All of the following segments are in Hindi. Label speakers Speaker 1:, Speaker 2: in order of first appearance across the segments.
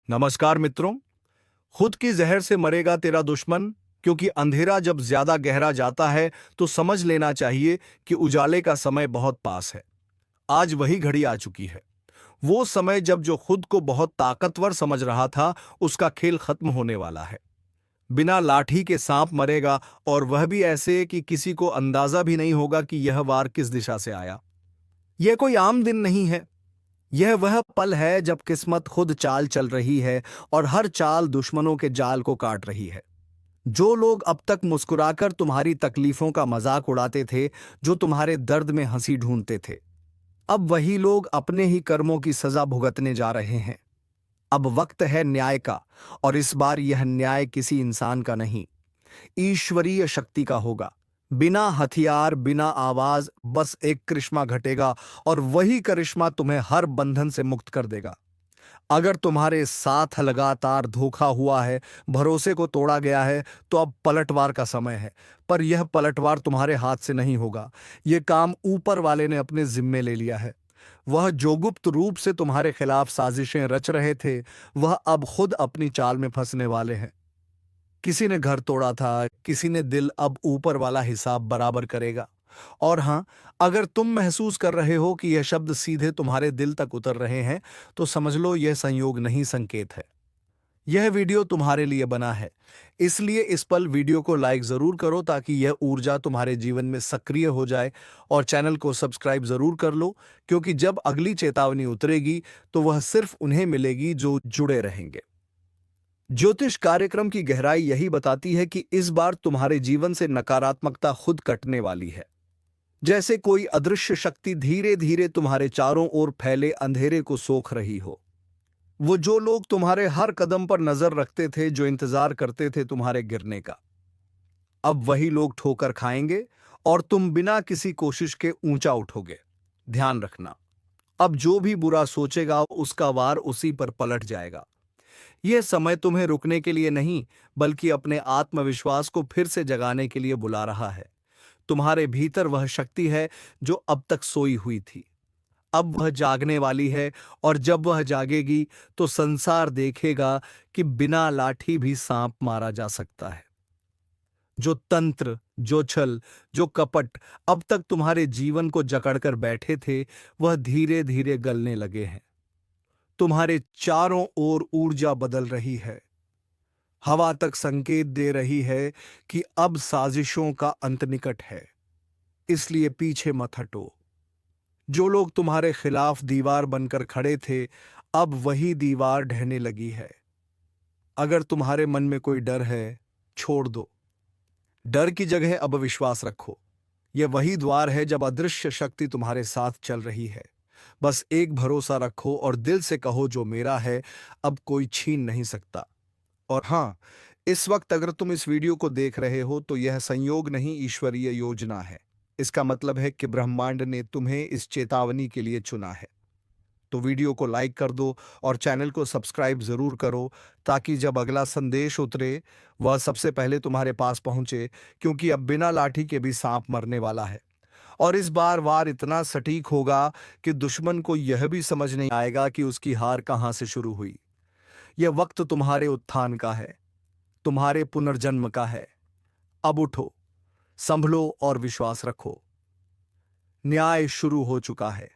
Speaker 1: नमस्कार मित्रों। खुद की जहर से मरेगा तेरा दुश्मन, क्योंकि अंधेरा जब ज्यादा गहरा जाता है तो समझ लेना चाहिए कि उजाले का समय बहुत पास है। आज वही घड़ी आ चुकी है। वो समय जब जो खुद को बहुत ताकतवर समझ रहा था, उसका खेल खत्म होने वाला है। बिना लाठी के सांप मरेगा, और वह भी ऐसे कि किसी को अंदाजा भी नहीं होगा कि यह वार किस दिशा से आया। यह कोई आम दिन नहीं है। यह वह पल है जब किस्मत खुद चाल चल रही है, और हर चाल दुश्मनों के जाल को काट रही है। जो लोग अब तक मुस्कुराकर तुम्हारी तकलीफों का मजाक उड़ाते थे, जो तुम्हारे दर्द में हंसी ढूंढते थे, अब वही लोग अपने ही कर्मों की सजा भुगतने जा रहे हैं। अब वक्त है न्याय का, और इस बार यह न्याय किसी इंसान का नहीं, ईश्वरीय शक्ति का होगा। बिना हथियार, बिना आवाज, बस एक करिश्मा घटेगा, और वही करिश्मा तुम्हें हर बंधन से मुक्त कर देगा। अगर तुम्हारे साथ लगातार धोखा हुआ है, भरोसे को तोड़ा गया है, तो अब पलटवार का समय है। पर यह पलटवार तुम्हारे हाथ से नहीं होगा। यह काम ऊपर वाले ने अपने जिम्मे ले लिया है। वह जो गुप्त रूप से तुम्हारे खिलाफ साजिशें रच रहे थे, वह अब खुद अपनी चाल में फंसने वाले हैं। किसी ने घर तोड़ा था, किसी ने दिल, अब ऊपर वाला हिसाब बराबर करेगा। और हाँ, अगर तुम महसूस कर रहे हो कि यह शब्द सीधे तुम्हारे दिल तक उतर रहे हैं, तो समझ लो यह संयोग नहीं, संकेत है। यह वीडियो तुम्हारे लिए बना है, इसलिए इस पल वीडियो को लाइक जरूर करो, ताकि यह ऊर्जा तुम्हारे जीवन में सक्रिय हो जाए। और चैनल को सब्सक्राइब जरूर कर लो, क्योंकि जब अगली चेतावनी उतरेगी तो वह सिर्फ उन्हें मिलेगी जो जुड़े रहेंगे। ज्योतिष कार्यक्रम की गहराई यही बताती है कि इस बार तुम्हारे जीवन से नकारात्मकता खुद कटने वाली है। जैसे कोई अदृश्य शक्ति धीरे धीरे तुम्हारे चारों ओर फैले अंधेरे को सोख रही हो। वो जो लोग तुम्हारे हर कदम पर नजर रखते थे, जो इंतजार करते थे तुम्हारे गिरने का, अब वही लोग ठोकर खाएंगे, और तुम बिना किसी कोशिश के ऊंचा उठोगे। ध्यान रखना, अब जो भी बुरा सोचेगा उसका वार उसी पर पलट जाएगा। यह समय तुम्हें रुकने के लिए नहीं, बल्कि अपने आत्मविश्वास को फिर से जगाने के लिए बुला रहा है। तुम्हारे भीतर वह शक्ति है जो अब तक सोई हुई थी। अब वह जागने वाली है, और जब वह जागेगी तो संसार देखेगा कि बिना लाठी भी सांप मारा जा सकता है। जो तंत्र, जो छल, जो कपट अब तक तुम्हारे जीवन को जकड़कर बैठे थे, वह धीरे धीरे गलने लगे हैं। तुम्हारे चारों ओर ऊर्जा बदल रही है। हवा तक संकेत दे रही है कि अब साजिशों का अंत निकट है। इसलिए पीछे मत हटो। जो लोग तुम्हारे खिलाफ दीवार बनकर खड़े थे, अब वही दीवार ढहने लगी है। अगर तुम्हारे मन में कोई डर है, छोड़ दो। डर की जगह अब विश्वास रखो। यह वही द्वार है जब अदृश्य शक्ति तुम्हारे साथ चल रही है। बस एक भरोसा रखो और दिल से कहो, जो मेरा है अब कोई छीन नहीं सकता। और हाँ, इस वक्त अगर तुम इस वीडियो को देख रहे हो तो यह संयोग नहीं, ईश्वरीय योजना है। इसका मतलब है कि ब्रह्मांड ने तुम्हें इस चेतावनी के लिए चुना है। तो वीडियो को लाइक कर दो, और चैनल को सब्सक्राइब जरूर करो, ताकि जब अगला संदेश उतरे वह सबसे पहले तुम्हारे पास पहुंचे। क्योंकि अब बिना लाठी के भी सांप मरने वाला है। और इस बार वार इतना सटीक होगा कि दुश्मन को यह भी समझ नहीं आएगा कि उसकी हार कहां से शुरू हुई। यह वक्त तुम्हारे उत्थान का है, तुम्हारे पुनर्जन्म का है। अब उठो, संभलो और विश्वास रखो। न्याय शुरू हो चुका है।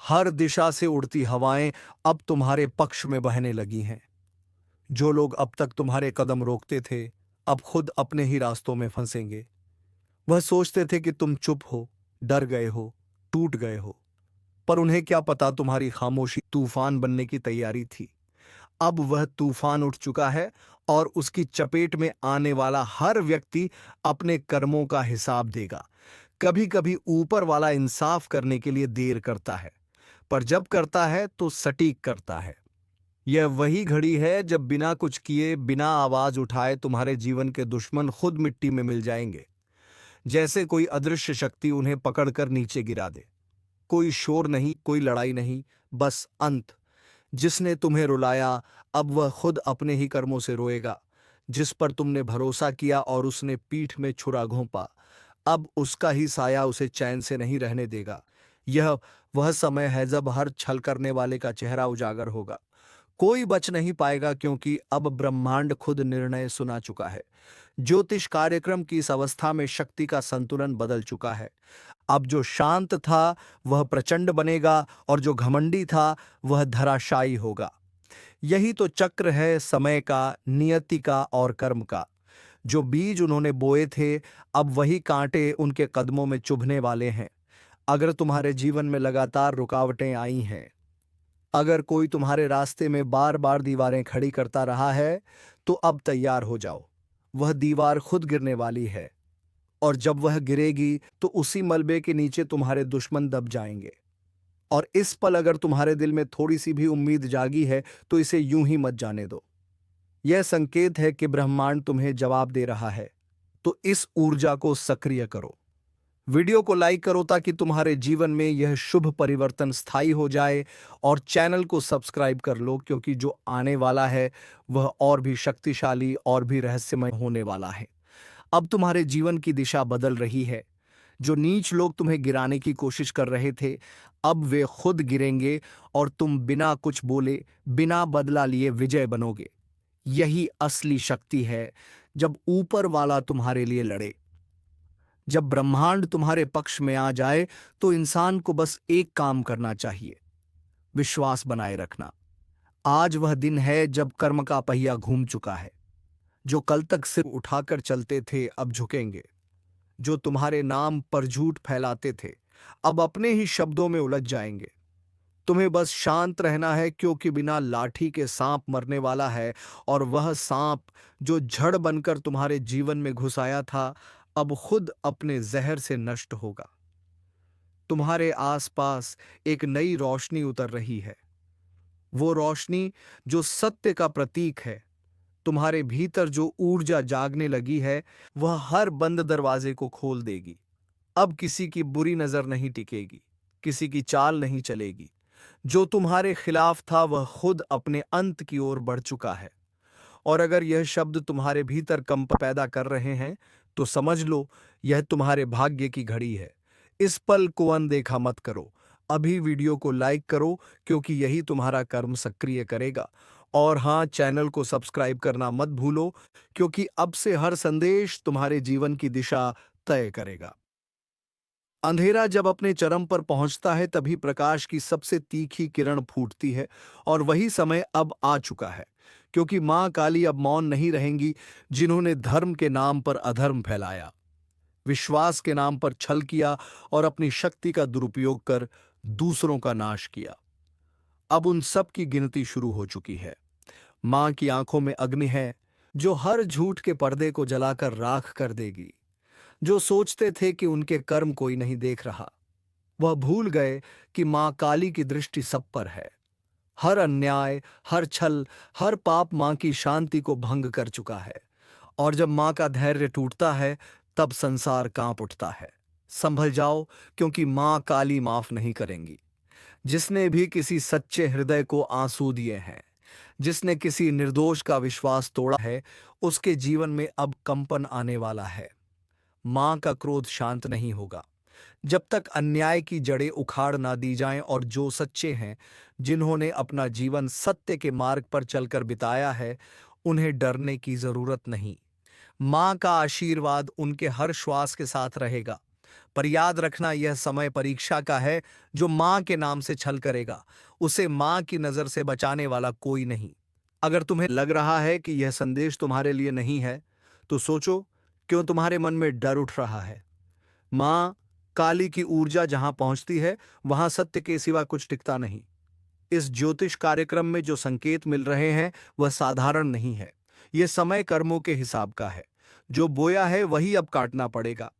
Speaker 1: हर दिशा से उड़ती हवाएं अब तुम्हारे पक्ष में बहने लगी हैं। जो लोग अब तक तुम्हारे कदम रोकते थे, अब खुद अपने ही रास्तों में फंसेंगे। वह सोचते थे कि तुम चुप हो, डर गए हो, टूट गए हो, पर उन्हें क्या पता तुम्हारी खामोशी तूफान बनने की तैयारी थी। अब वह तूफान उठ चुका है, और उसकी चपेट में आने वाला हर व्यक्ति अपने कर्मों का हिसाब देगा। कभी कभी ऊपर वाला इंसाफ करने के लिए देर करता है, पर जब करता है तो सटीक करता है। यह वही घड़ी है जब बिना कुछ किए, बिना आवाज उठाए तुम्हारे जीवन के दुश्मन खुद मिट्टी में मिल जाएंगे। जैसे कोई अदृश्य शक्ति उन्हें पकड़कर नीचे गिरा दे। कोई शोर नहीं, कोई लड़ाई नहीं, बस अंत। जिसने तुम्हें रुलाया, अब वह खुद अपने ही कर्मों से रोएगा। जिस पर तुमने भरोसा किया और उसने पीठ में छुरा घोंपा, अब उसका ही साया उसे चैन से नहीं रहने देगा। यह वह समय है जब हर छल करने वाले का चेहरा उजागर होगा। कोई बच नहीं पाएगा क्योंकि अब ब्रह्मांड खुद निर्णय सुना चुका है। ज्योतिष कार्यक्रम की इस अवस्था में शक्ति का संतुलन बदल चुका है। अब जो शांत था वह प्रचंड बनेगा और जो घमंडी था वह धराशायी होगा। यही तो चक्र है समय का, नियति का और कर्म का। जो बीज उन्होंने बोए थे, अब वही कांटे उनके कदमों में चुभने वाले हैं। अगर तुम्हारे जीवन में लगातार रुकावटें आई हैं, अगर कोई तुम्हारे रास्ते में बार बार दीवारें खड़ी करता रहा है, तो अब तैयार हो जाओ। वह दीवार खुद गिरने वाली है, और जब वह गिरेगी तो उसी मलबे के नीचे तुम्हारे दुश्मन दब जाएंगे। और इस पल अगर तुम्हारे दिल में थोड़ी सी भी उम्मीद जागी है, तो इसे यूं ही मत जाने दो। यह संकेत है कि ब्रह्मांड तुम्हें जवाब दे रहा है, तो इस ऊर्जा को सक्रिय करो। वीडियो को लाइक करो ताकि तुम्हारे जीवन में यह शुभ परिवर्तन स्थायी हो जाए, और चैनल को सब्सक्राइब कर लो क्योंकि जो आने वाला है वह और भी शक्तिशाली और भी रहस्यमय होने वाला है। अब तुम्हारे जीवन की दिशा बदल रही है। जो नीच लोग तुम्हें गिराने की कोशिश कर रहे थे, अब वे खुद गिरेंगे और तुम बिना कुछ बोले, बिना बदला लिए विजय बनोगे। यही असली शक्ति है, जब ऊपर वाला तुम्हारे लिए लड़े। जब ब्रह्मांड तुम्हारे पक्ष में आ जाए तो इंसान को बस एक काम करना चाहिए, विश्वास बनाए रखना। आज वह दिन है जब कर्म का पहिया घूम चुका है। जो कल तक सिर उठाकर चलते थे अब झुकेंगे। जो तुम्हारे नाम पर झूठ फैलाते थे अब अपने ही शब्दों में उलझ जाएंगे। तुम्हें बस शांत रहना है क्योंकि बिना लाठी के सांप मरने वाला है, और वह सांप जो झड़ बनकर तुम्हारे जीवन में घुस आया था अब खुद अपने जहर से नष्ट होगा। तुम्हारे आसपास एक नई रोशनी उतर रही है, वो रोशनी जो सत्य का प्रतीक है। तुम्हारे भीतर जो ऊर्जा जागने लगी है वह हर बंद दरवाजे को खोल देगी। अब किसी की बुरी नजर नहीं टिकेगी, किसी की चाल नहीं चलेगी। जो तुम्हारे खिलाफ था वह खुद अपने अंत की ओर बढ़ चुका है। और अगर यह शब्द तुम्हारे भीतर कंप पैदा कर रहे हैं, तो समझ लो यह तुम्हारे भाग्य की घड़ी है। इस पल को अनदेखा मत करो। अभी वीडियो को लाइक करो क्योंकि यही तुम्हारा कर्म सक्रिय करेगा। और हाँ, चैनल को सब्सक्राइब करना मत भूलो क्योंकि अब से हर संदेश तुम्हारे जीवन की दिशा तय करेगा। अंधेरा जब अपने चरम पर पहुंचता है तभी प्रकाश की सबसे तीखी किरण फूटती है, और वही समय अब आ चुका है क्योंकि मां काली अब मौन नहीं रहेंगी। जिन्होंने धर्म के नाम पर अधर्म फैलाया, विश्वास के नाम पर छल किया और अपनी शक्ति का दुरुपयोग कर दूसरों का नाश किया, अब उन सब की गिनती शुरू हो चुकी है। मां की आंखों में अग्नि है जो हर झूठ के पर्दे को जलाकर राख कर देगी। जो सोचते थे कि उनके कर्म कोई नहीं देख रहा, वह भूल गए कि मां काली की दृष्टि सब पर है। हर अन्याय, हर छल, हर पाप मां की शांति को भंग कर चुका है। और जब मां का धैर्य टूटता है तब संसार कांप उठता है। संभल जाओ क्योंकि मां काली माफ नहीं करेंगी। जिसने भी किसी सच्चे हृदय को आंसू दिए हैं, जिसने किसी निर्दोष का विश्वास तोड़ा है, उसके जीवन में अब कंपन आने वाला है। मां का क्रोध शांत नहीं होगा जब तक अन्याय की जड़ें उखाड़ ना दी जाएं। और जो सच्चे हैं, जिन्होंने अपना जीवन सत्य के मार्ग पर चलकर बिताया है, उन्हें डरने की जरूरत नहीं। मां का आशीर्वाद उनके हर श्वास के साथ रहेगा। पर याद रखना, यह समय परीक्षा का है। जो मां के नाम से छल करेगा, उसे मां की नजर से बचाने वाला कोई नहीं। अगर तुम्हें लग रहा है कि यह संदेश तुम्हारे लिए नहीं है, तो सोचो क्यों तुम्हारे मन में डर उठ रहा है। मां काली की ऊर्जा जहां पहुंचती है वहां सत्य के सिवा कुछ टिकता नहीं। इस ज्योतिष कार्यक्रम में जो संकेत मिल रहे हैं वह साधारण नहीं है। यह समय कर्मों के हिसाब का है। जो बोया है वही अब काटना पड़ेगा।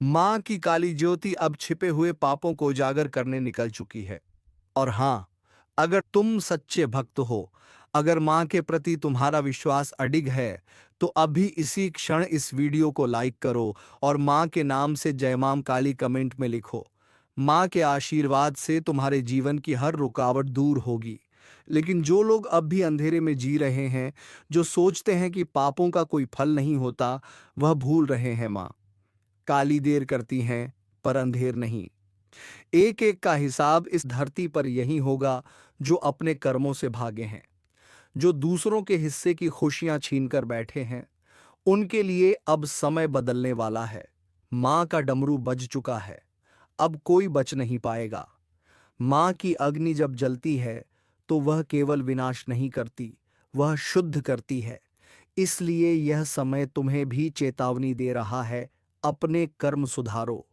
Speaker 1: मां की काली ज्योति अब छिपे हुए पापों को उजागर करने निकल चुकी है। और हां, अगर तुम सच्चे भक्त हो, अगर मां के प्रति तुम्हारा विश्वास अडिग है, तो अभी इसी क्षण इस वीडियो को लाइक करो और मां के नाम से जय मां काली कमेंट में लिखो। मां के आशीर्वाद से तुम्हारे जीवन की हर रुकावट दूर होगी। लेकिन जो लोग अब भी अंधेरे में जी रहे हैं, जो सोचते हैं कि पापों का कोई फल नहीं होता, वह भूल रहे हैं। मां काली देर करती हैं पर अंधेर नहीं। एक एक का हिसाब इस धरती पर यही होगा जो अपने कर्मों से भागे हैं। जो दूसरों के हिस्से की खुशियां छीनकर बैठे हैं, उनके लिए अब समय बदलने वाला है। मां का डमरू बज चुका है, अब कोई बच नहीं पाएगा। मां की अग्नि जब जलती है तो वह केवल विनाश नहीं करती, वह शुद्ध करती है। इसलिए यह समय तुम्हें भी चेतावनी दे रहा है, अपने कर्म सुधारो,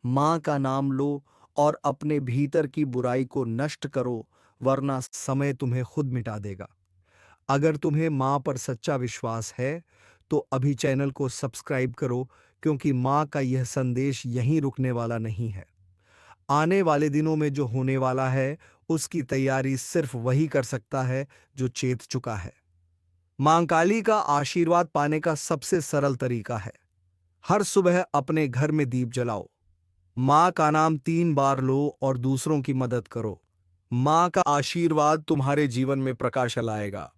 Speaker 1: मां का नाम लो और अपने भीतर की बुराई को नष्ट करो, वरना समय तुम्हें खुद मिटा देगा। अगर तुम्हें मां पर सच्चा विश्वास है तो अभी चैनल को सब्सक्राइब करो, क्योंकि मां का यह संदेश यहीं रुकने वाला नहीं है। आने वाले दिनों में जो होने वाला है उसकी तैयारी सिर्फ वही कर सकता है जो चेत चुका है। मां काली का आशीर्वाद पाने का सबसे सरल तरीका है, हर सुबह अपने घर में दीप जलाओ, मां का नाम 3 बार लो और दूसरों की मदद करो। मां का आशीर्वाद तुम्हारे जीवन में प्रकाश लाएगा,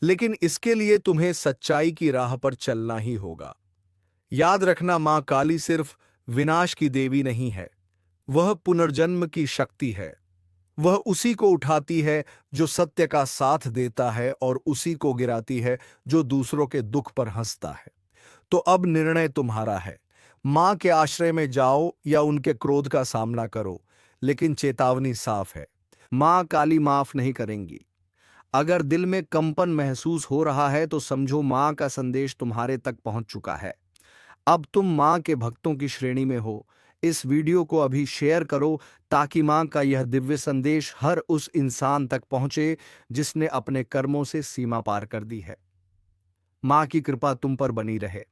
Speaker 1: लेकिन इसके लिए तुम्हें सच्चाई की राह पर चलना ही होगा। याद रखना, मां काली सिर्फ विनाश की देवी नहीं है, वह पुनर्जन्म की शक्ति है। वह उसी को उठाती है जो सत्य का साथ देता है और उसी को गिराती है जो दूसरों के दुख पर हंसता है। तो अब निर्णय तुम्हारा है, मां के आश्रय में जाओ या उनके क्रोध का सामना करो, लेकिन चेतावनी साफ है, मां काली माफ नहीं करेंगी। अगर दिल में कंपन महसूस हो रहा है तो समझो मां का संदेश तुम्हारे तक पहुंच चुका है। अब तुम मां के भक्तों की श्रेणी में हो। इस वीडियो को अभी शेयर करो ताकि मां का यह दिव्य संदेश हर उस इंसान तक पहुंचे जिसने अपने कर्मों से सीमा पार कर दी है। मां की कृपा तुम पर बनी रहे,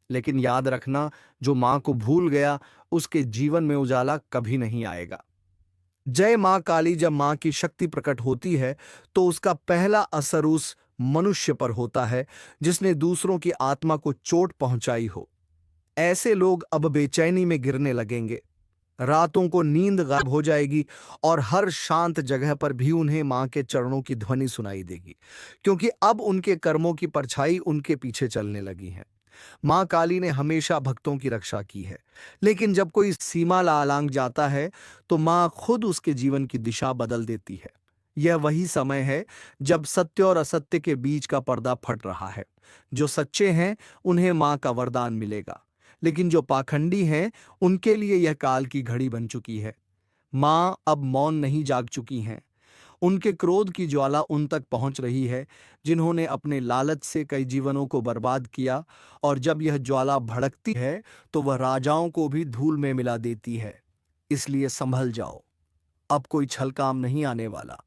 Speaker 1: लेकिन याद रखना, जो मां को भूल गया उसके जीवन में उजाला कभी नहीं आएगा। जय मां काली। जब मां की शक्ति प्रकट होती है तो उसका पहला असर उस मनुष्य पर होता है जिसने दूसरों की आत्मा को चोट पहुंचाई हो। ऐसे लोग अब बेचैनी में गिरने लगेंगे, रातों को नींद गायब हो जाएगी और हर शांत जगह पर भी उन्हें मां के चरणों की ध्वनि सुनाई देगी, क्योंकि अब उनके कर्मों की परछाई उनके पीछे चलने लगी है। मां काली ने हमेशा भक्तों की रक्षा की है, लेकिन जब कोई सीमा लांघ जाता है तो मां खुद उसके जीवन की दिशा बदल देती है। यह वही समय है जब सत्य और असत्य के बीच का पर्दा फट रहा है। जो सच्चे हैं उन्हें मां का वरदान मिलेगा, लेकिन जो पाखंडी हैं उनके लिए यह काल की घड़ी बन चुकी है। मां अब मौन नहीं, जाग चुकी हैं। उनके क्रोध की ज्वाला उन तक पहुंच रही है जिन्होंने अपने लालच से कई जीवनों को बर्बाद किया, और जब यह ज्वाला भड़कती है तो वह राजाओं को भी धूल में मिला देती है। इसलिए संभल जाओ, अब कोई छल काम नहीं आने वाला।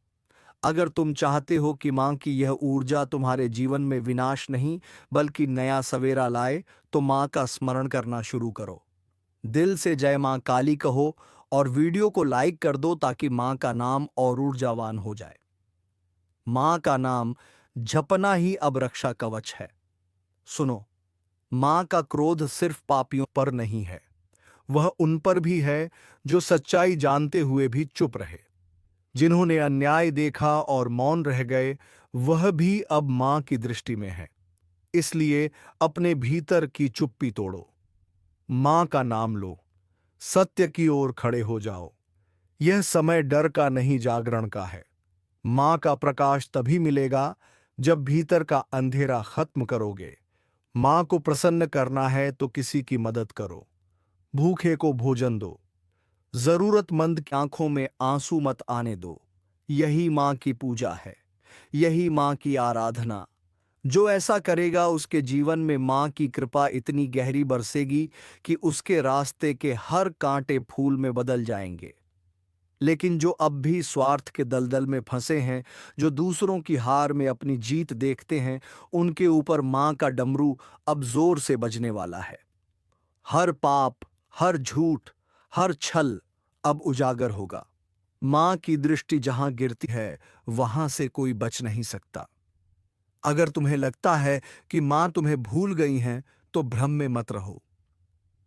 Speaker 1: अगर तुम चाहते हो कि मां की यह ऊर्जा तुम्हारे जीवन में विनाश नहीं बल्कि नया सवेरा लाए, तो मां का स्मरण करना शुरू करो। दिल से जय मां काली कहो और वीडियो को लाइक कर दो ताकि मां का नाम और ऊर्जावान हो जाए। मां का नाम जपना ही अब रक्षा कवच है। सुनो, मां का क्रोध सिर्फ पापियों पर नहीं है, वह उन पर भी है जो सच्चाई जानते हुए भी चुप रहे। जिन्होंने अन्याय देखा और मौन रह गए, वह भी अब मां की दृष्टि में है। इसलिए अपने भीतर की चुप्पी तोड़ो, मां का नाम लो, सत्य की ओर खड़े हो जाओ। यह समय डर का नहीं, जागरण का है। मां का प्रकाश तभी मिलेगा जब भीतर का अंधेरा खत्म करोगे। मां को प्रसन्न करना है तो किसी की मदद करो, भूखे को भोजन दो, जरूरतमंद की आंखों में आंसू मत आने दो। यही मां की पूजा है, यही मां की आराधना। जो ऐसा करेगा उसके जीवन में मां की कृपा इतनी गहरी बरसेगी कि उसके रास्ते के हर कांटे फूल में बदल जाएंगे। लेकिन जो अब भी स्वार्थ के दलदल में फंसे हैं, जो दूसरों की हार में अपनी जीत देखते हैं, उनके ऊपर मां का डमरू अब जोर से बजने वाला है। हर पाप, हर झूठ, हर छल अब उजागर होगा। मां की दृष्टि जहां गिरती है वहां से कोई बच नहीं सकता। अगर तुम्हें लगता है कि मां तुम्हें भूल गई हैं तो भ्रम में मत रहो।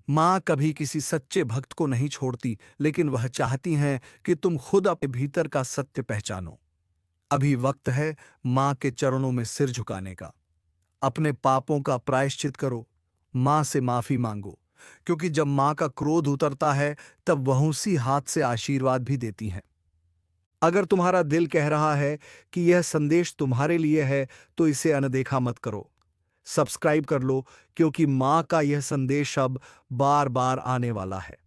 Speaker 1: मां कभी किसी सच्चे भक्त को नहीं छोड़ती, लेकिन वह चाहती हैं कि तुम खुद अपने भीतर का सत्य पहचानो। अभी वक्त है मां के चरणों में सिर झुकाने का। अपने पापों का प्रायश्चित करो, मां से माफी मांगो, क्योंकि जब मां का क्रोध उतरता है तब वह उसी हाथ से आशीर्वाद भी देती हैं। अगर तुम्हारा दिल कह रहा है कि यह संदेश तुम्हारे लिए है, तो इसे अनदेखा मत करो। सब्सक्राइब कर लो, क्योंकि माँ का यह संदेश अब बार बार आने वाला है।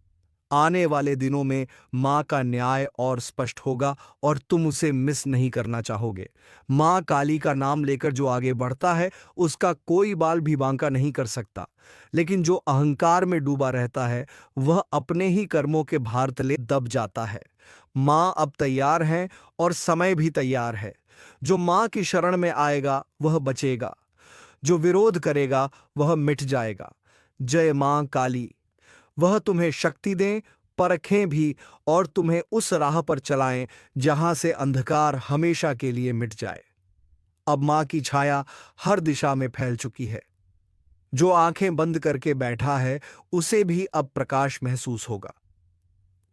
Speaker 1: आने वाले दिनों में माँ का न्याय और स्पष्ट होगा और तुम उसे मिस नहीं करना चाहोगे। माँ काली का नाम लेकर जो आगे बढ़ता है, उसका कोई बाल भी बांका नहीं कर सकता। लेकिन जो अहंकार में डूबा रहता है, वह अपने ही कर्मों के भार तले दब जाता है। माँ अब तैयार है और समय भी तैयार है। जो माँ की शरण में आएगा वह बचेगा, जो विरोध करेगा वह मिट जाएगा। जय माँ काली। वह तुम्हें शक्ति दें, परखें भी और तुम्हें उस राह पर चलाएं जहां से अंधकार हमेशा के लिए मिट जाए। अब मां की छाया हर दिशा में फैल चुकी है। जो आंखें बंद करके बैठा है, उसे भी अब प्रकाश महसूस होगा।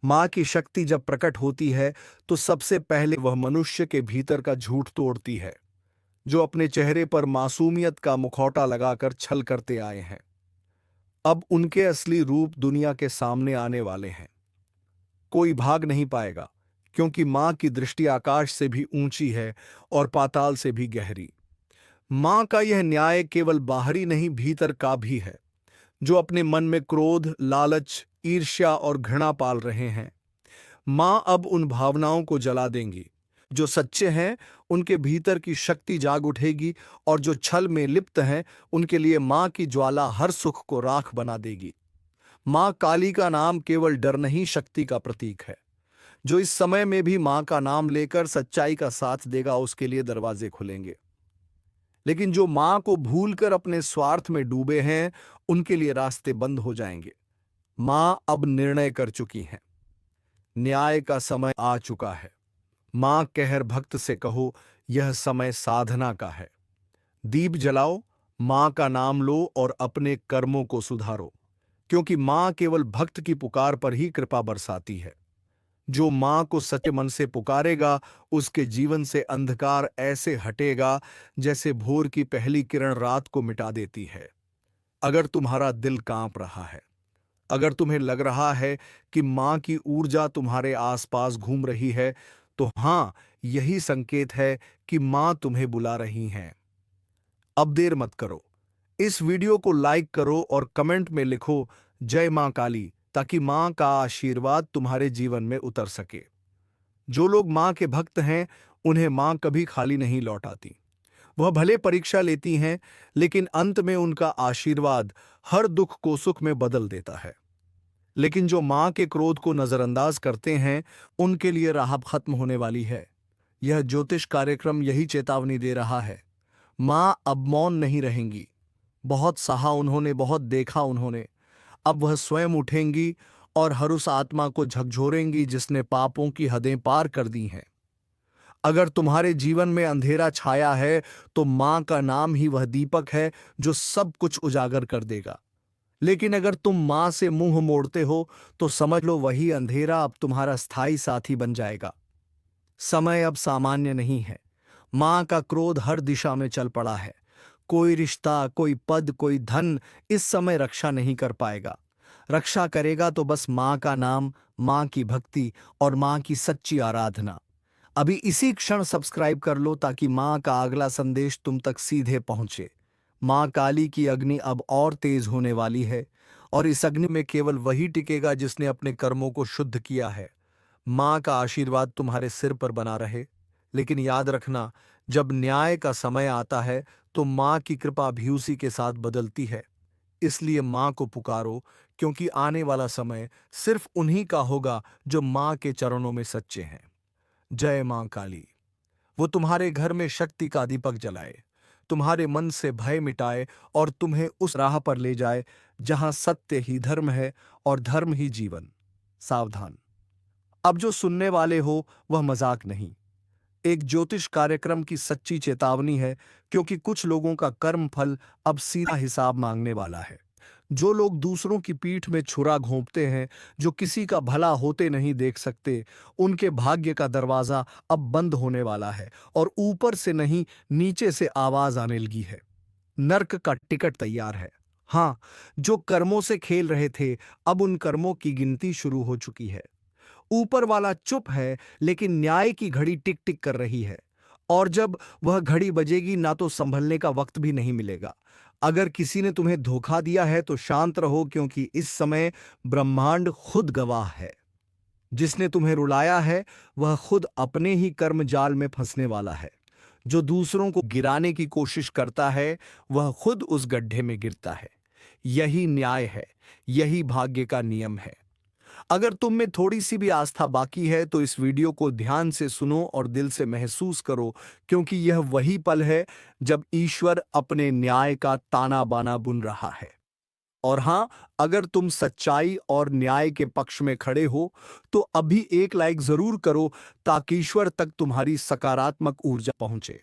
Speaker 1: मां की शक्ति जब प्रकट होती है, तो सबसे पहले वह मनुष्य के भीतर का झूठ तोड़ती है, जो अपने चेहरे पर मासूमियत का मुखौटा लगाकर छल करते आए हैं। अब उनके असली रूप दुनिया के सामने आने वाले हैं। कोई भाग नहीं पाएगा, क्योंकि मां की दृष्टि आकाश से भी ऊंची है और पाताल से भी गहरी। मां का यह न्याय केवल बाहरी नहीं, भीतर का भी है। जो अपने मन में क्रोध, लालच, ईर्ष्या और घृणा पाल रहे हैं, मां अब उन भावनाओं को जला देंगी। जो सच्चे हैं, उनके भीतर की शक्ति जाग उठेगी, और जो छल में लिप्त हैं, उनके लिए मां की ज्वाला हर सुख को राख बना देगी। मां काली का नाम केवल डर नहीं, शक्ति का प्रतीक है। जो इस समय में भी मां का नाम लेकर सच्चाई का साथ देगा, उसके लिए दरवाजे खुलेंगे। लेकिन जो मां को भूलकर अपने स्वार्थ में डूबे हैं, उनके लिए रास्ते बंद हो जाएंगे। मां अब निर्णय कर चुकी हैं। न्याय का समय आ चुका है। मां कहर भक्त से कहो, यह समय साधना का है। दीप जलाओ, मां का नाम लो और अपने कर्मों को सुधारो, क्योंकि मां केवल भक्त की पुकार पर ही कृपा बरसाती है। जो मां को सच्चे मन से पुकारेगा, उसके जीवन से अंधकार ऐसे हटेगा जैसे भोर की पहली किरण रात को मिटा देती है। अगर तुम्हारा दिल कांप रहा है, अगर तुम्हें लग रहा है कि मां की ऊर्जा तुम्हारे आसपास घूम रही है, तो हां, यही संकेत है कि मां तुम्हें बुला रही हैं। अब देर मत करो। इस वीडियो को लाइक करो और कमेंट में लिखो, जय मां काली, ताकि मां का आशीर्वाद तुम्हारे जीवन में उतर सके। जो लोग मां के भक्त हैं, उन्हें मां कभी खाली नहीं लौटाती। वह भले परीक्षा लेती हैं, लेकिन अंत में उनका आशीर्वाद हर दुख को सुख में बदल देता है। लेकिन जो मां के क्रोध को नजरअंदाज करते हैं, उनके लिए राह खत्म होने वाली है। यह ज्योतिष कार्यक्रम यही चेतावनी दे रहा है। मां अब मौन नहीं रहेंगी। बहुत सहा उन्होंने, बहुत देखा उन्होंने। अब वह स्वयं उठेंगी और हर उस आत्मा को झकझोरेंगी जिसने पापों की हदें पार कर दी हैं। अगर तुम्हारे जीवन में अंधेरा छाया है, तो मां का नाम ही वह दीपक है जो सब कुछ उजागर कर देगा। लेकिन अगर तुम मां से मुंह मोड़ते हो, तो समझ लो वही अंधेरा अब तुम्हारा स्थायी साथी बन जाएगा। समय अब सामान्य नहीं है। मां का क्रोध हर दिशा में चल पड़ा है। कोई रिश्ता, कोई पद, कोई धन इस समय रक्षा नहीं कर पाएगा। रक्षा करेगा तो बस मां का नाम, मां की भक्ति और मां की सच्ची आराधना। अभी इसी क्षण सब्सक्राइब कर लो, ताकि मां का अगला संदेश तुम तक सीधे पहुंचे। मां काली की अग्नि अब और तेज होने वाली है, और इस अग्नि में केवल वही टिकेगा जिसने अपने कर्मों को शुद्ध किया है। मां का आशीर्वाद तुम्हारे सिर पर बना रहे। लेकिन याद रखना, जब न्याय का समय आता है, तो मां की कृपा भी उसी के साथ बदलती है। इसलिए मां को पुकारो, क्योंकि आने वाला समय सिर्फ उन्हीं का होगा जो मां के चरणों में सच्चे हैं। जय मां काली। वो तुम्हारे घर में शक्ति का दीपक जलाए, तुम्हारे मन से भय मिटाए और तुम्हें उस राह पर ले जाए जहां सत्य ही धर्म है और धर्म ही जीवन। सावधान, अब जो सुनने वाले हो वह मजाक नहीं, एक ज्योतिष कार्यक्रम की सच्ची चेतावनी है, क्योंकि कुछ लोगों का कर्म फल अब सीधा हिसाब मांगने वाला है। जो लोग दूसरों की पीठ में छुरा घोंपते हैं, जो किसी का भला होते नहीं देख सकते, उनके भाग्य का दरवाजा अब बंद होने वाला है, और ऊपर से नहीं, नीचे से आवाज आने लगी है। नर्क का टिकट तैयार है। हाँ, जो कर्मों से खेल रहे थे, अब उन कर्मों की गिनती शुरू हो चुकी है। ऊपर वाला चुप है, लेकिन न्याय की घड़ी टिक टिक कर रही है, और जब वह घड़ी बजेगी ना तो संभलने का वक्त भी नहीं मिलेगा। अगर किसी ने तुम्हें धोखा दिया है तो शांत रहो, क्योंकि इस समय ब्रह्मांड खुद गवाह है। जिसने तुम्हें रुलाया है वह खुद अपने ही कर्म जाल में फंसने वाला है। जो दूसरों को गिराने की कोशिश करता है वह खुद उस गड्ढे में गिरता है। यही न्याय है, यही भाग्य का नियम है। अगर तुम में थोड़ी सी भी आस्था बाकी है तो इस वीडियो को ध्यान से सुनो और दिल से महसूस करो, क्योंकि यह वही पल है जब ईश्वर अपने न्याय का ताना बाना बुन रहा है। और हां, अगर तुम सच्चाई और न्याय के पक्ष में खड़े हो तो अभी एक लाइक जरूर करो, ताकि ईश्वर तक तुम्हारी सकारात्मक ऊर्जा पहुंचे।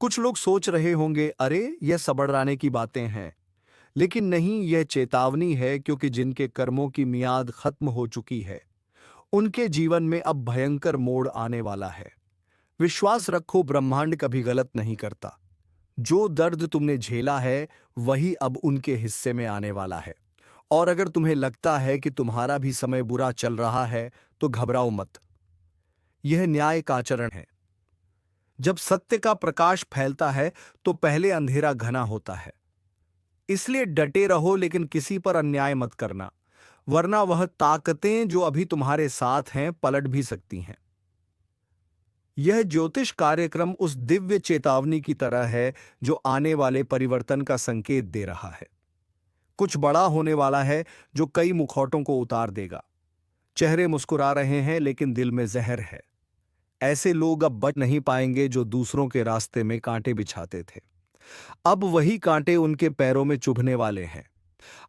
Speaker 1: कुछ लोग सोच रहे होंगे, अरे यह सबड़राने की बातें हैं। लेकिन नहीं, यह चेतावनी है, क्योंकि जिनके कर्मों की मियाद खत्म हो चुकी है उनके जीवन में अब भयंकर मोड़ आने वाला है। विश्वास रखो, ब्रह्मांड कभी गलत नहीं करता। जो दर्द तुमने झेला है वही अब उनके हिस्से में आने वाला है। और अगर तुम्हें लगता है कि तुम्हारा भी समय बुरा चल रहा है तो घबराओ मत। यह न्याय का आचरण है। जब सत्य का प्रकाश फैलता है तो पहले अंधेरा घना होता है। इसलिए डटे रहो, लेकिन किसी पर अन्याय मत करना, वरना वह ताकतें जो अभी तुम्हारे साथ हैं पलट भी सकती हैं। यह ज्योतिष कार्यक्रम उस दिव्य चेतावनी की तरह है जो आने वाले परिवर्तन का संकेत दे रहा है। कुछ बड़ा होने वाला है जो कई मुखौटों को उतार देगा। चेहरे मुस्कुरा रहे हैं लेकिन दिल में जहर है। ऐसे लोग अब बच नहीं पाएंगे जो दूसरों के रास्ते में कांटे बिछाते थे। अब वही कांटे उनके पैरों में चुभने वाले हैं।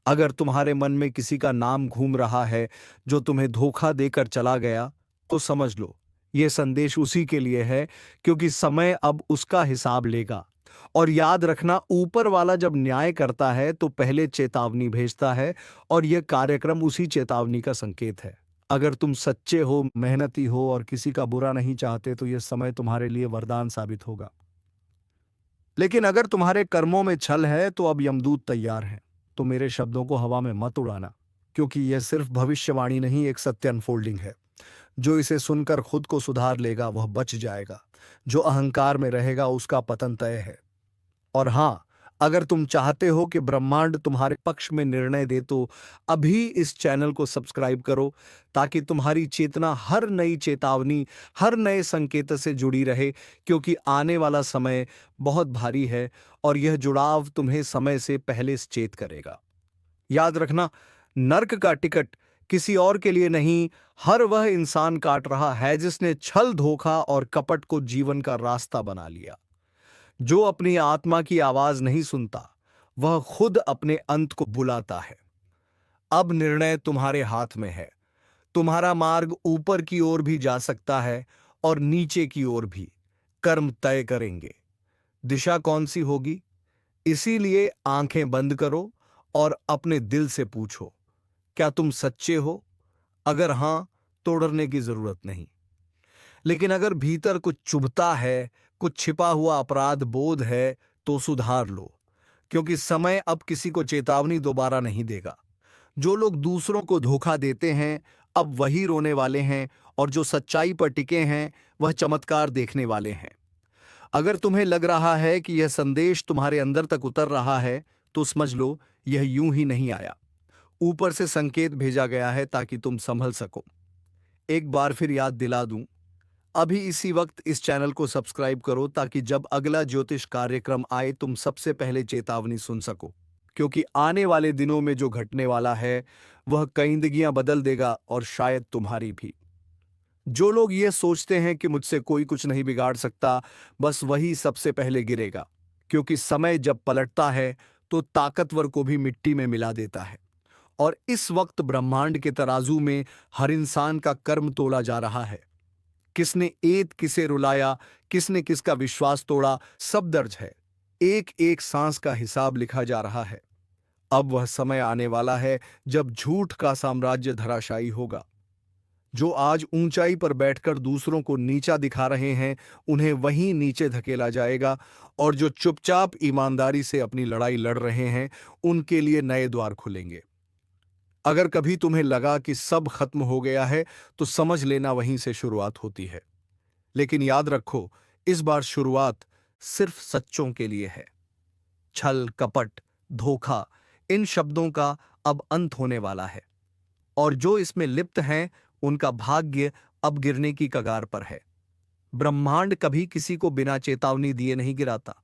Speaker 1: अगर तुम्हारे मन में किसी का नाम घूम रहा है जो तुम्हें धोखा देकर चला गया, तो समझ लो यह संदेश उसी के लिए है, क्योंकि समय अब उसका हिसाब लेगा। और याद रखना, ऊपर वाला जब न्याय करता है तो पहले चेतावनी भेजता है, और यह कार्यक्रम उसी चेतावनी का संकेत है। अगर तुम सच्चे हो, मेहनती हो और किसी का बुरा नहीं चाहते तो यह समय तुम्हारे लिए वरदान साबित होगा। लेकिन अगर तुम्हारे कर्मों में छल है तो अब यमदूत तैयार हैं। तो मेरे शब्दों को हवा में मत उड़ाना, क्योंकि यह सिर्फ भविष्यवाणी नहीं, एक सत्य अनफोल्डिंग है। जो इसे सुनकर खुद को सुधार लेगा वह बच जाएगा। जो अहंकार में रहेगा उसका पतन तय है। और हां, अगर तुम चाहते हो कि ब्रह्मांड तुम्हारे पक्ष में निर्णय दे तो अभी इस चैनल को सब्सक्राइब करो, ताकि तुम्हारी चेतना हर नई चेतावनी, हर नए संकेत से जुड़ी रहे, क्योंकि आने वाला समय बहुत भारी है और यह जुड़ाव तुम्हें समय से पहले सचेत करेगा। याद रखना, नर्क का टिकट किसी और के लिए नहीं, हर वह इंसान काट रहा है जिसने छल, धोखा और कपट को जीवन का रास्ता बना लिया। जो अपनी आत्मा की आवाज नहीं सुनता वह खुद अपने अंत को बुलाता है। अब निर्णय तुम्हारे हाथ में है। तुम्हारा मार्ग ऊपर की ओर भी जा सकता है और नीचे की ओर भी। कर्म तय करेंगे दिशा कौन सी होगी। इसीलिए आंखें बंद करो और अपने दिल से पूछो, क्या तुम सच्चे हो? अगर हां, तो डरने की जरूरत नहीं। लेकिन अगर भीतर कुछ चुभता है, कुछ छिपा हुआ अपराध बोध है, तो सुधार लो, क्योंकि समय अब किसी को चेतावनी दोबारा नहीं देगा। जो लोग दूसरों को धोखा देते हैं अब वही रोने वाले हैं, और जो सच्चाई पर टिके हैं वह चमत्कार देखने वाले हैं। अगर तुम्हें लग रहा है कि यह संदेश तुम्हारे अंदर तक उतर रहा है, तो समझ लो यह यूं ही नहीं आया। ऊपर से संकेत भेजा गया है ताकि तुम संभल सको। एक बार फिर याद दिला दूं, अभी इसी वक्त इस चैनल को सब्सक्राइब करो, ताकि जब अगला ज्योतिष कार्यक्रम आए तुम सबसे पहले चेतावनी सुन सको, क्योंकि आने वाले दिनों में जो घटने वाला है वह कई जिंदगियां बदल देगा, और शायद तुम्हारी भी। जो लोग ये सोचते हैं कि मुझसे कोई कुछ नहीं बिगाड़ सकता, बस वही सबसे पहले गिरेगा, क्योंकि समय जब पलटता है तो ताकतवर को भी मिट्टी में मिला देता है। और इस वक्त ब्रह्मांड के तराजू में हर इंसान का कर्म तोला जा रहा है। किसने ऐत किसे रुलाया, किसने किसका विश्वास तोड़ा, सब दर्ज है। एक एक सांस का हिसाब लिखा जा रहा है। अब वह समय आने वाला है जब झूठ का साम्राज्य धराशायी होगा। जो आज ऊंचाई पर बैठकर दूसरों को नीचा दिखा रहे हैं उन्हें वहीं नीचे धकेला जाएगा, और जो चुपचाप ईमानदारी से अपनी लड़ाई लड़ रहे हैं उनके लिए नए द्वार खुलेंगे। अगर कभी तुम्हें लगा कि सब खत्म हो गया है, तो समझ लेना वहीं से शुरुआत होती है। लेकिन याद रखो, इस बार शुरुआत सिर्फ सच्चों के लिए है। छल, कपट, धोखा, इन शब्दों का अब अंत होने वाला है, और जो इसमें लिप्त हैं, उनका भाग्य अब गिरने की कगार पर है। ब्रह्मांड कभी किसी को बिना चेतावनी दिए नहीं गिराता।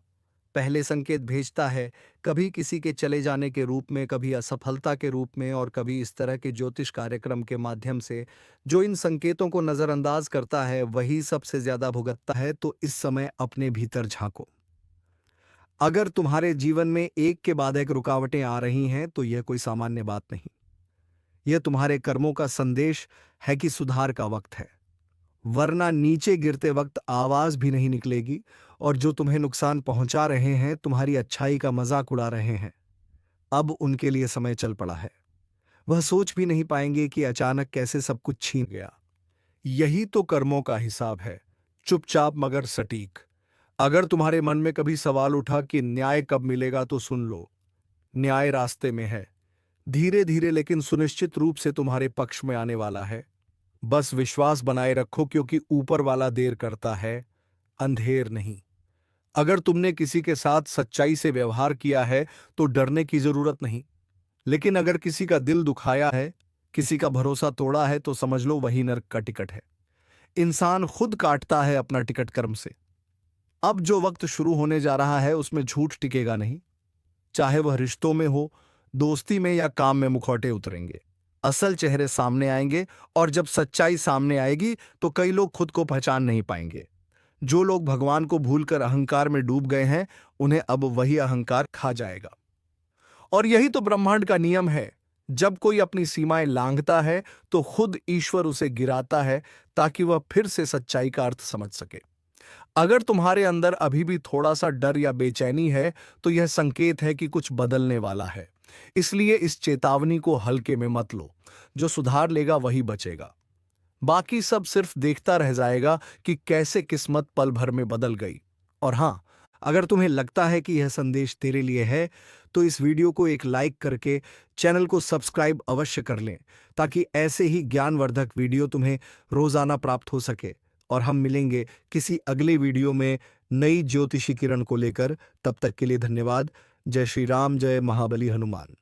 Speaker 1: पहले संकेत भेजता है, कभी किसी के चले जाने के रूप में, कभी असफलता के रूप में, और कभी इस तरह के ज्योतिष कार्यक्रम के माध्यम से। जो इन संकेतों को नजरअंदाज करता है वही सबसे ज्यादा भुगतता है। तो इस समय अपने भीतर झांको। अगर तुम्हारे जीवन में एक के बाद एक रुकावटें आ रही हैं, तो यह कोई सामान्य बात नहीं। यह तुम्हारे कर्मों का संदेश है कि सुधार का वक्त है, वरना नीचे गिरते वक्त आवाज भी नहीं निकलेगी। और जो तुम्हें नुकसान पहुंचा रहे हैं, तुम्हारी अच्छाई का मजाक उड़ा रहे हैं, अब उनके लिए समय चल पड़ा है। वह सोच भी नहीं पाएंगे कि अचानक कैसे सब कुछ छीन गया। यही तो कर्मों का हिसाब है, चुपचाप मगर सटीक। अगर तुम्हारे मन में कभी सवाल उठा कि न्याय कब मिलेगा, तो सुन लो, न्याय रास्ते में है, धीरे धीरे लेकिन सुनिश्चित रूप से तुम्हारे पक्ष में आने वाला है। बस विश्वास बनाए रखो, क्योंकि ऊपर वाला देर करता है, अंधेर नहीं। अगर तुमने किसी के साथ सच्चाई से व्यवहार किया है, तो डरने की जरूरत नहीं। लेकिन अगर किसी का दिल दुखाया है, किसी का भरोसा तोड़ा है, तो समझ लो वही नर्क का टिकट है। इंसान खुद काटता है अपना टिकट कर्म से। अब जो वक्त शुरू होने जा रहा है, उसमें झूठ टिकेगा नहीं। चाहे वह रिश्तों में हो, दोस्ती में या काम में, मुखौटे उतरेंगे, असल चेहरे सामने आएंगे। और जब सच्चाई सामने आएगी, तो कई लोग खुद को पहचान नहीं पाएंगे। जो लोग भगवान को भूलकर अहंकार में डूब गए हैं, उन्हें अब वही अहंकार खा जाएगा। और यही तो ब्रह्मांड का नियम है। जब कोई अपनी सीमाएं लांघता है, तो खुद ईश्वर उसे गिराता है, ताकि वह फिर से सच्चाई का अर्थ समझ सके। अगर तुम्हारे अंदर अभी भी थोड़ा सा डर या बेचैनी है, तो यह संकेत है कि कुछ बदलने वाला है। इसलिए इस चेतावनी को हल्के में मत लो। जो सुधार लेगा वही बचेगा, बाकी सब सिर्फ देखता रह जाएगा कि कैसे किस्मत पल भर में बदल गई। और हां, अगर तुम्हें लगता है कि यह संदेश तेरे लिए है, तो इस वीडियो को एक लाइक करके चैनल को सब्सक्राइब अवश्य कर लें, ताकि ऐसे ही ज्ञानवर्धक वीडियो तुम्हें रोजाना प्राप्त हो सके। और हम मिलेंगे किसी अगले वीडियो में नई ज्योतिषी किरण को लेकर। तब तक के लिए धन्यवाद। जय श्री राम, जय महाबली हनुमान।